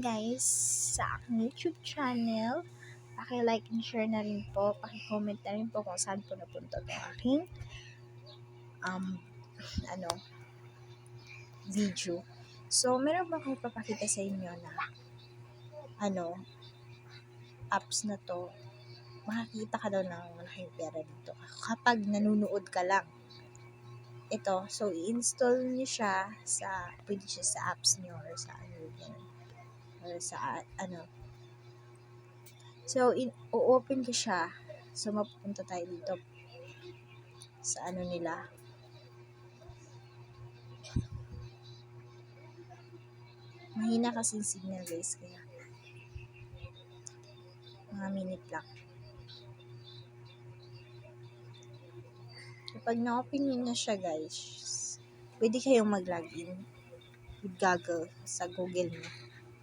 guys sa aking YouTube channel. Paki-like and share na rin po. Paki-comment na rin po kung saan po napunta itong aking ano, video. So, meron ba akong papakita sa inyo na apps na to, makakita ka daw ng malaking pera dito kapag nanonood ka lang. Ito, so i-install niyo siya pwede siya sa apps niyo or sa or sa So, o-open ko siya. So, mapupunta tayo dito sa nila. Mahina kasi yung signal guys, kaya mga minute lang. Kapag na-open nyo na siya guys, pwede kayong mag-login with Google sa Google mo.